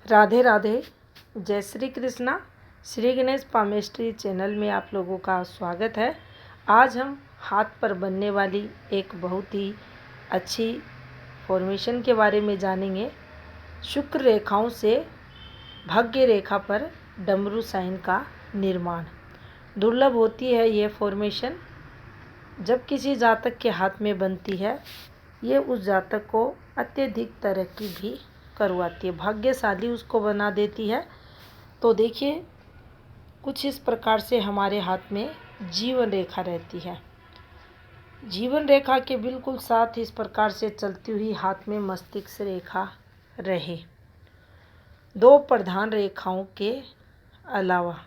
राधे राधे। जय Shri Krishna. Shri Ganesh palmistry channel में आप लोगों का स्वागत है। आज हम हाथ पर बनने वाली एक बहुत ही अच्छी फॉर्मेशन के बारे में जानेंगे। शुक्र रेखाओं से भाग्य रेखा पर डमरू साइन का निर्माण। दुर्लभ होती है ये फॉर्मेशन। जब किसी जातक के हाथ में बनती है, ये उस जातक को अत्यधिक तरक्की भी करवाती है, भाग्यशाली उसको बना देती है। तो देखिए, कुछ इस प्रकार से हमारे हाथ में जीवन रेखा रहती है। जीवन रेखा के बिल्कुल साथ इस प्रकार से चलती हुई हाथ में मस्तिष्क रेखा रहे। दो प्रधान रेखाओं के अलावा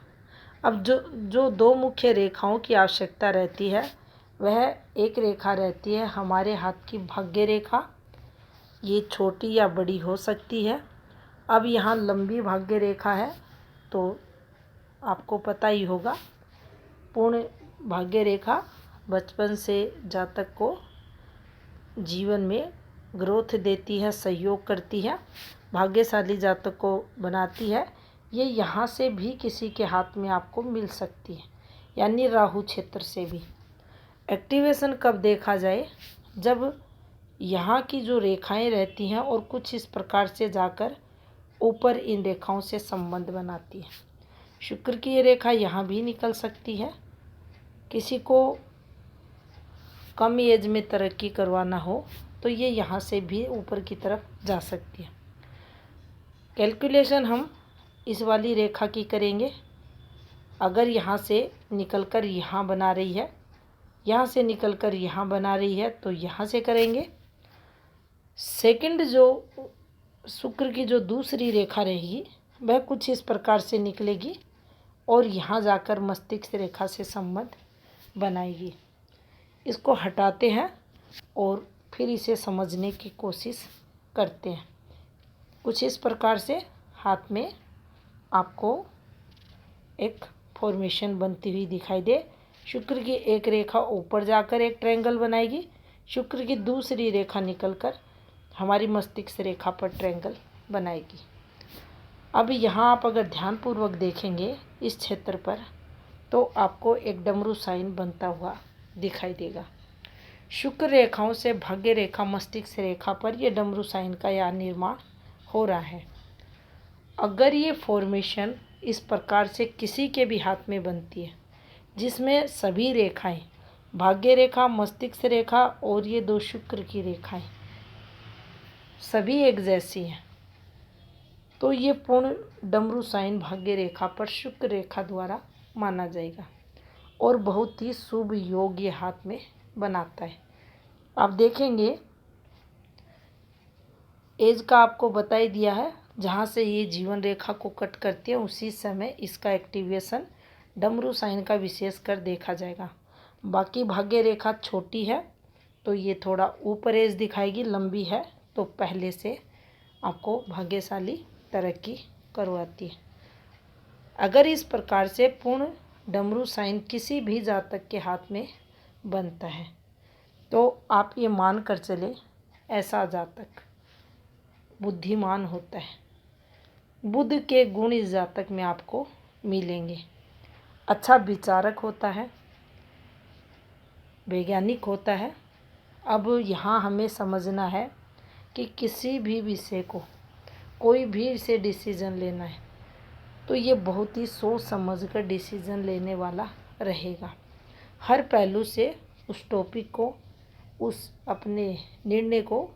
अब जो दो मुख्य रेखाओं की आवश्यकता रहती है, वह एक रेखा रहती है हमारे हाथ की भाग्य रेखा। ये छोटी या बड़ी हो सकती है। अब यहाँ लंबी भाग्य रेखा है तो आपको पता ही होगा, पूर्ण भाग्य रेखा बचपन से जातक को जीवन में ग्रोथ देती है, सहयोग करती है, भाग्यशाली जातक को बनाती है। ये यहाँ से भी किसी के हाथ में आपको मिल सकती है, यानी राहु क्षेत्र से भी। एक्टिवेशन कब देखा जाए? जब यहाँ की जो रेखाएं रहती हैं और कुछ इस प्रकार से जाकर ऊपर इन रेखाओं से संबंध बनाती है। शुक्र की ये रेखा यहाँ भी निकल सकती है। किसी को कम एज में तरक्की करवाना हो तो ये यहाँ से भी ऊपर की तरफ जा सकती है। कैलकुलेशन हम इस वाली रेखा की करेंगे। अगर यहाँ से निकलकर यहाँ बना रही है, यहाँ से निकलकर यहाँ बना रही है, तो यहाँ से करेंगे। सेकंड जो शुक्र की जो दूसरी रेखा रहेगी, वह कुछ इस प्रकार से निकलेगी और यहाँ जाकर मस्तिष्क रेखा से संबंध बनाएगी। इसको हटाते हैं और फिर इसे समझने की कोशिश करते हैं। कुछ इस प्रकार से हाथ में आपको एक फॉर्मेशन बनती हुई दिखाई दे। शुक्र की एक रेखा ऊपर जाकर एक ट्रायंगल बनाएगी, शुक्र की दूसरी रेखा निकलकर हमारी मस्तिष्क रेखा पर ट्रायंगल बनाएगी। अब यहाँ आप अगर ध्यानपूर्वक देखेंगे इस क्षेत्र पर, तो आपको एक डमरू साइन बनता हुआ दिखाई देगा। शुक्र रेखाओं से भाग्य रेखा मस्तिष्क रेखा पर यह डमरू साइन का यहाँ निर्माण हो रहा है। अगर ये फॉर्मेशन इस प्रकार से किसी के भी हाथ में बनती है, जिसमें सभी रेखाएं, भाग्य रेखा, मस्तिष्क रेखा और ये दो शुक्र की रेखाएं सभी एक जैसी हैं, तो ये पूर्ण डमरू साइन भाग्य रेखा पर शुक्र रेखा द्वारा माना जाएगा और बहुत ही शुभ योग ये हाथ में बनाता है। आप देखेंगे, एज का आपको बता ही दिया है। जहाँ से ये जीवन रेखा को कट करती है, उसी समय इसका एक्टिवेशन डमरू साइन का विशेष कर देखा जाएगा। बाकी भाग्य रेखा छोटी है तो ये थोड़ा ऊपर एज दिखाएगी, लंबी है तो पहले से आपको भाग्यशाली तरक्की करवाती है। अगर इस प्रकार से पूर्ण डमरू साइन किसी भी जातक के हाथ में बनता है, तो आप ये मान कर चले, ऐसा जातक बुद्धिमान होता है। बुद्ध के गुण इस जातक में आपको मिलेंगे। अच्छा विचारक होता है, वैज्ञानिक होता है। अब यहाँ हमें समझना है कि किसी भी विषय को, कोई भी इसे डिसीजन लेना है तो ये बहुत ही सोच समझ कर डिसीजन लेने वाला रहेगा। हर पहलू से उस टॉपिक को, उस अपने निर्णय को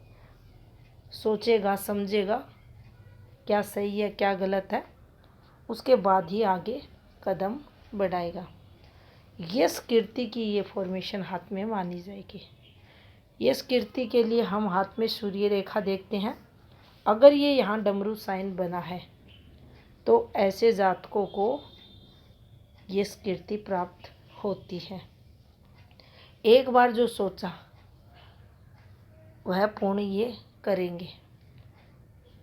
सोचेगा, समझेगा क्या सही है क्या गलत है, उसके बाद ही आगे कदम बढ़ाएगा। यश कीर्ति की ये फॉर्मेशन हाथ में मानी जाएगी। यश कीर्ति के लिए हम हाथ में सूर्य रेखा देखते हैं। अगर ये यहाँ डमरू साइन बना है तो ऐसे जातकों को यश कीर्ति प्राप्त होती है। एक बार जो सोचा वह पूर्ण ये करेंगे।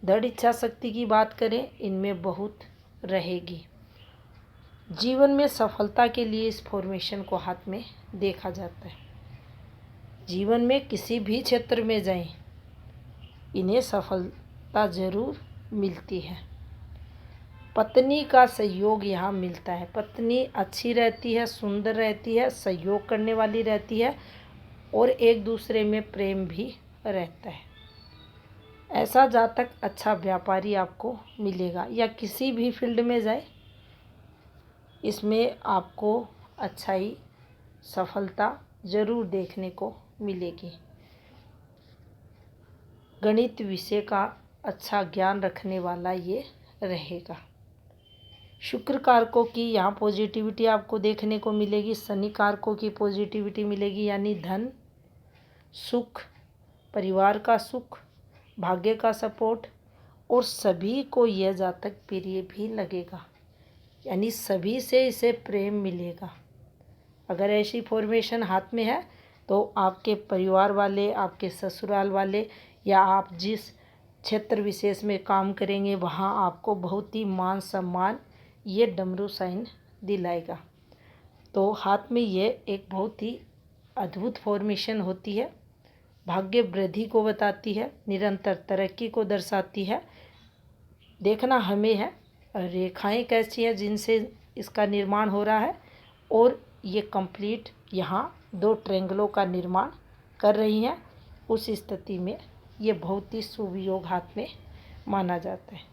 दृढ़ इच्छा शक्ति की बात करें, इनमें बहुत रहेगी। जीवन में सफलता के लिए इस फॉर्मेशन को हाथ में देखा जाता है। जीवन में किसी भी क्षेत्र में जाएं, इन्हें सफलता जरूर मिलती है। पत्नी का सहयोग यहाँ मिलता है। पत्नी अच्छी रहती है, सुंदर रहती है, सहयोग करने वाली रहती है और एक दूसरे में प्रेम भी रहता है। ऐसा जातक अच्छा व्यापारी आपको मिलेगा, या किसी भी फील्ड में जाए इसमें आपको अच्छाई सफलता ज़रूर देखने को मिलेगी। गणित विषय का अच्छा ज्ञान रखने वाला ये रहेगा। शुक्र कारकों की यहाँ पॉजिटिविटी आपको देखने को मिलेगी। शनि कारकों की पॉजिटिविटी मिलेगी, यानी धन, सुख, परिवार का सुख, भाग्य का सपोर्ट, और सभी को यह जातक प्रिय भी लगेगा, यानी सभी से इसे प्रेम मिलेगा। अगर ऐसी फॉर्मेशन हाथ में है तो आपके परिवार वाले, आपके ससुराल वाले, या आप जिस क्षेत्र विशेष में काम करेंगे वहाँ आपको बहुत ही मान सम्मान ये डमरू साइन दिलाएगा। तो हाथ में ये एक बहुत ही अद्भुत फॉर्मेशन होती है। भाग्य वृद्धि को बताती है, निरंतर तरक्की को दर्शाती है। देखना हमें है रेखाएं कैसी है जिनसे इसका निर्माण हो रहा है, और ये कंप्लीट यहाँ 2 ट्रायंगलों का निर्माण कर रही हैं। उस स्थिति में ये बहुत ही शुभ योग हाथ में माना जाता है।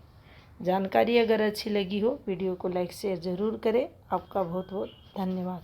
जानकारी अगर अच्छी लगी हो वीडियो को लाइक शेयर ज़रूर करें। आपका बहुत बहुत धन्यवाद।